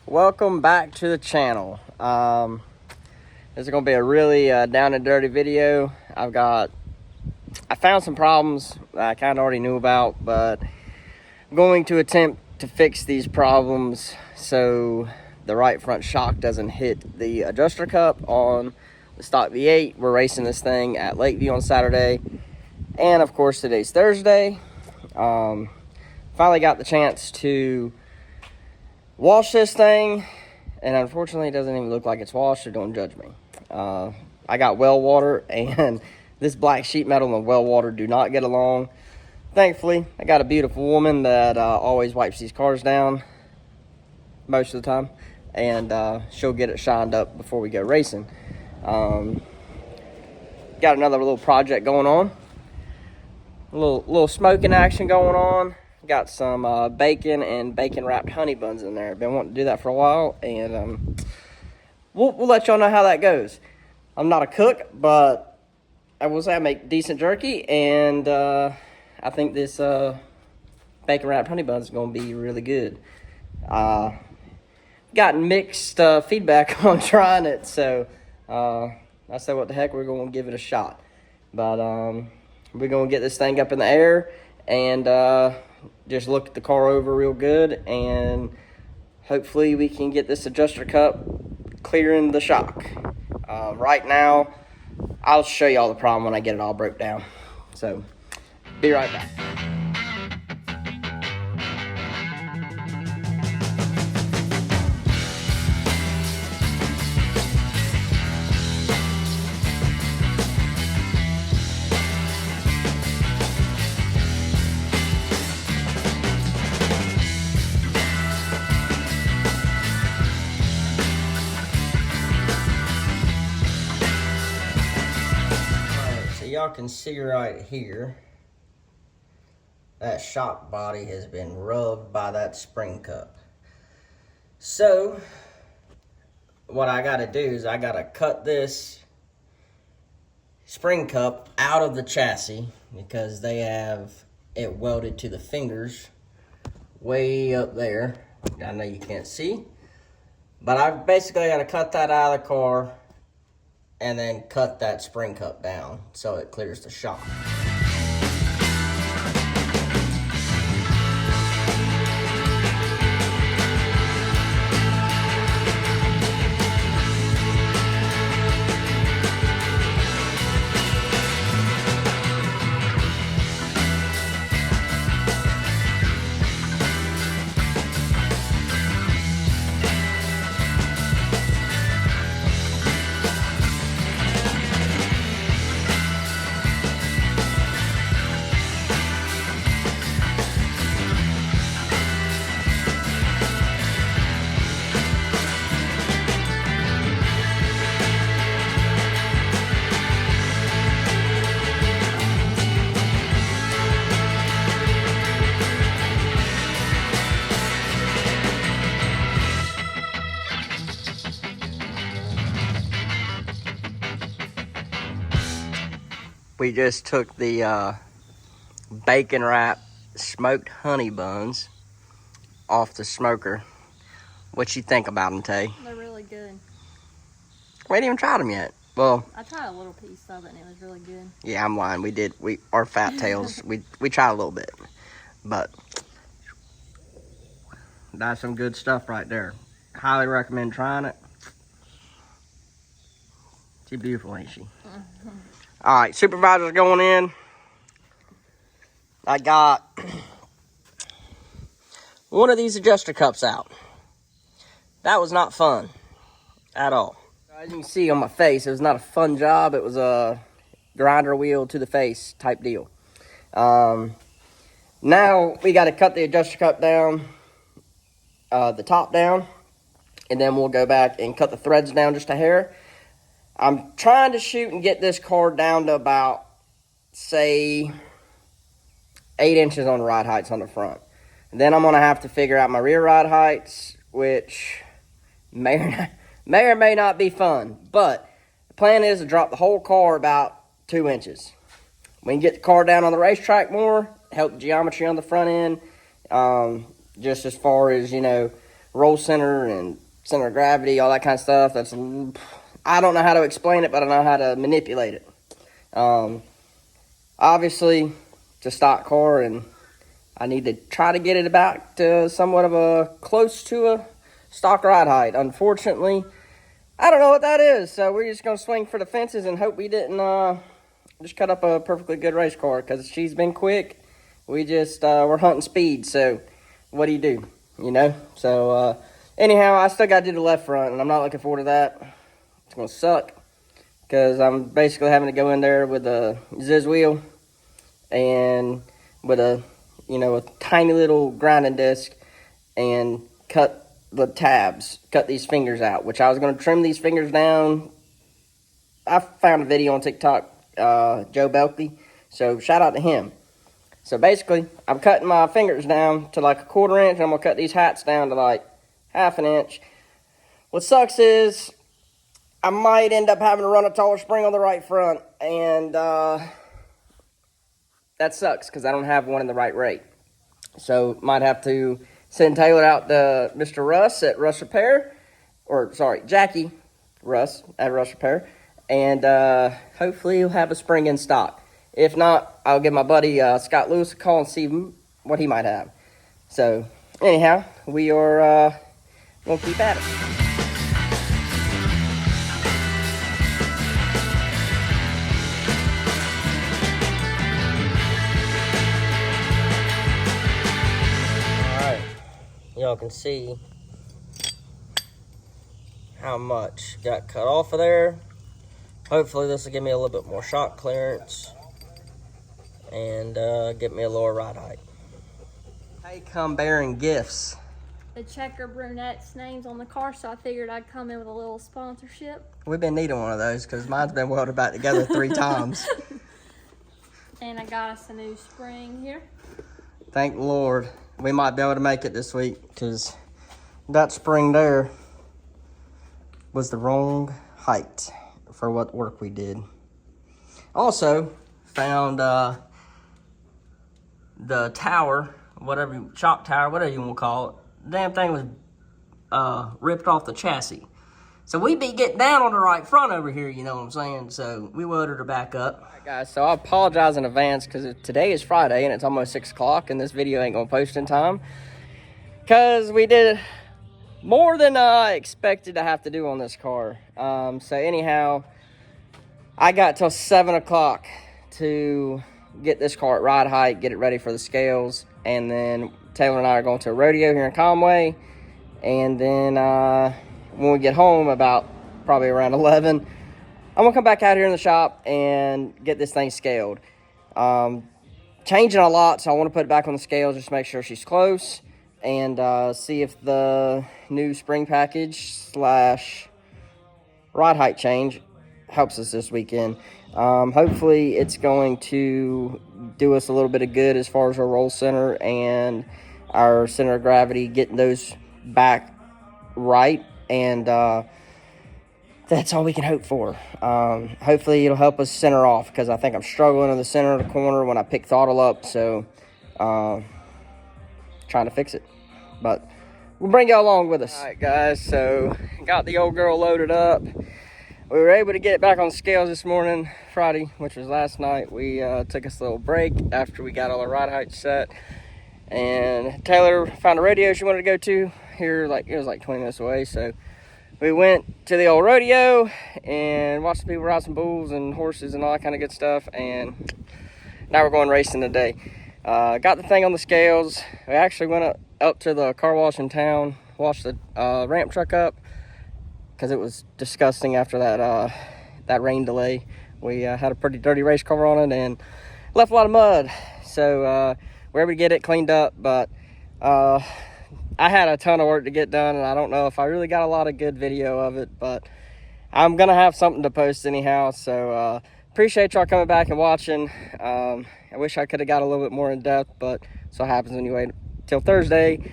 Welcome back to the channel. This is going to be a really down and dirty video. I found some problems that I kind of already knew about, but I'm going to attempt to fix these problems so the right front shock doesn't hit the adjuster cup on the stock V8. We're racing this thing at Lakeview on Saturday, and of course today's Thursday. Finally got the chance to wash this thing, and unfortunately it doesn't even look like it's washed, so don't judge me. I got well water, and this black sheet metal and well water do not get along. Thankfully, I got a beautiful woman that always wipes these cars down most of the time, and she'll get it shined up before we go racing. Got another little project going on, a little smoking action going on. Got some bacon and bacon wrapped honey buns in there. I've been wanting to do that for a while, and we'll let y'all know how that goes. I'm not a cook, but I will say I make decent jerky, and I think this bacon wrapped honey buns is going to be really good. Gotten mixed feedback on trying it, so I said, what the heck, we're going to give it a shot. But we're going to get this thing up in the air and just look at the car over real good, and hopefully we can get this adjuster cup clearing the shock. Right now, I'll show you all the problem when I get it all broke down. So, be right back. Y'all can see right here that shock body has been rubbed by that spring cup. So what I gotta do is I gotta cut this spring cup out of the chassis because they have it welded to the fingers way up there. I know you can't see, but I basically gotta cut that out of the car and then cut that spring cup down so it clears the shock. We just took the bacon wrapped smoked honey buns off the smoker. What you think about them, Tay? They're really good. We ain't even tried them yet. Well, I tried a little piece of it and it was really good. Yeah, I'm lying. Our fat tails, we tried a little bit. But that's some good stuff right there. Highly recommend trying it. She's beautiful, ain't she? Mm-hmm. All right, supervisor's going in. I got one of these adjuster cups out. That was not fun at all. As you can see on my face, it was not a fun job. It was a grinder wheel to the face type deal. Now we got to cut the adjuster cup down, the top down, and then we'll go back and cut the threads down just a hair. I'm trying to shoot and get this car down to about, say, 8 inches on the ride heights on the front. And then I'm going to have to figure out my rear ride heights, which may or may not be fun. But the plan is to drop the whole car about 2 inches. We can get the car down on the racetrack more, help the geometry on the front end, just as far as, roll center and center of gravity, all that kind of stuff. I don't know how to explain it, but I know how to manipulate it. Obviously, it's a stock car, and I need to try to get it back to somewhat of a close to a stock ride height. Unfortunately, I don't know what that is, so we're just going to swing for the fences and hope we didn't just cut up a perfectly good race car, because she's been quick. We just, we're hunting speed, so what do you do, you know? So, anyhow, I still got to do the left front, and I'm not looking forward to that. It's going to suck, because I'm basically having to go in there with a Ziz wheel and with a, you know, a tiny little grinding disc and cut the tabs, cut these fingers out, which I was going to trim these fingers down. I found a video on TikTok, Joe Belkey, so shout out to him. So basically, I'm cutting my fingers down to like a 1/4 inch, and I'm going to cut these hats down to like 1/2 inch. What sucks is I might end up having to run a taller spring on the right front, and that sucks because I don't have one in the right rate. So might have to send Taylor out to Mr. Russ at Russ Repair, or sorry, Jackie Russ at Russ Repair, and hopefully he'll have a spring in stock. If not, I'll give my buddy Scott Lewis a call and see what he might have. So anyhow, we are gonna keep at it. Y'all can see how much got cut off of there. Hopefully this will give me a little bit more shock clearance and get me a lower ride height. Hey, come bearing gifts. The Checker Brunette's name's on the car, so I figured I'd come in with a little sponsorship. We've been needing one of those because mine's been welded back together 3 times. And I got us a new spring here. Thank the Lord. We might be able to make it this week because that spring there was the wrong height for what work we did. Also found the tower, shock tower, whatever you want to call it. The damn thing was ripped off the chassis. So we be getting down on the right front over here, you know what I'm saying? So we welded her back up. All right, guys, so I apologize in advance because today is Friday and it's almost 6 o'clock and this video ain't gonna post in time. Because we did more than I expected to have to do on this car. So anyhow, I got till 7 o'clock to get this car at ride height, get it ready for the scales. And then Taylor and I are going to a rodeo here in Conway. And then when we get home, about probably around 11, I'm gonna come back out here in the shop and get this thing scaled. Changing a lot, so I want to put it back on the scales just to make sure she's close and see if the new spring package / ride height change helps us this weekend. Hopefully it's going to do us a little bit of good as far as our roll center and our center of gravity, getting those back right. And that's all we can hope for. Hopefully it'll help us center off because I think I'm struggling in the center of the corner when I pick throttle up. So trying to fix it. But we'll bring y'all along with us. All right, guys. So got the old girl loaded up. We were able to get it back on the scales this morning, Friday, which was last night. We took us a little break after we got all our ride heights set. And Taylor found a rodeo she wanted to go to here, it was like 20 minutes away. So we went to the old rodeo and watched the people ride some bulls and horses and all that kind of good stuff. And now we're going racing today. Got the thing on the scales. We actually went up to the car wash in town, washed the ramp truck up because it was disgusting after that rain delay. We had a pretty dirty race car on it and left a lot of mud. So we're able to get it cleaned up, but I had a ton of work to get done, and I don't know if I really got a lot of good video of it, but I'm gonna have something to post anyhow. So appreciate y'all coming back and watching. I wish I could have got a little bit more in depth, but so happens when you wait till Thursday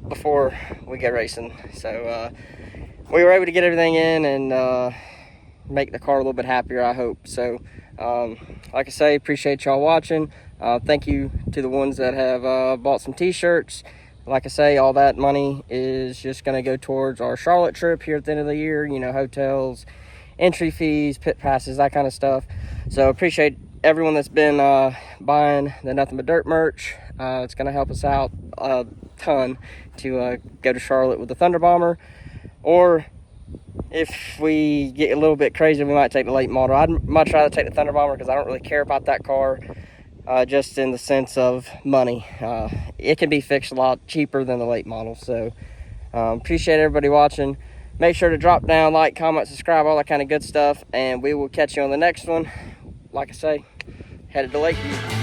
before we get racing. So we were able to get everything in and make the car a little bit happier, I hope. So like I say, appreciate y'all watching. Thank you to the ones that have bought some t-shirts. like I say, all that money is just going to go towards our Charlotte trip here at the end of the year. You know, hotels, entry fees, pit passes, that kind of stuff. So appreciate everyone that's been buying the Nothing But Dirt merch. It's going to help us out a ton to go to Charlotte with the Thunder Bomber. Or if we get a little bit crazy, we might take the late model. I'd much rather take the Thunder Bomber because I don't really care about that car, just in the sense of money. It can be fixed a lot cheaper than the late model. So appreciate everybody watching. Make sure to drop down, like, comment, subscribe, all that kind of good stuff, and we will catch you on the next one. Like I say, headed to Lakeview.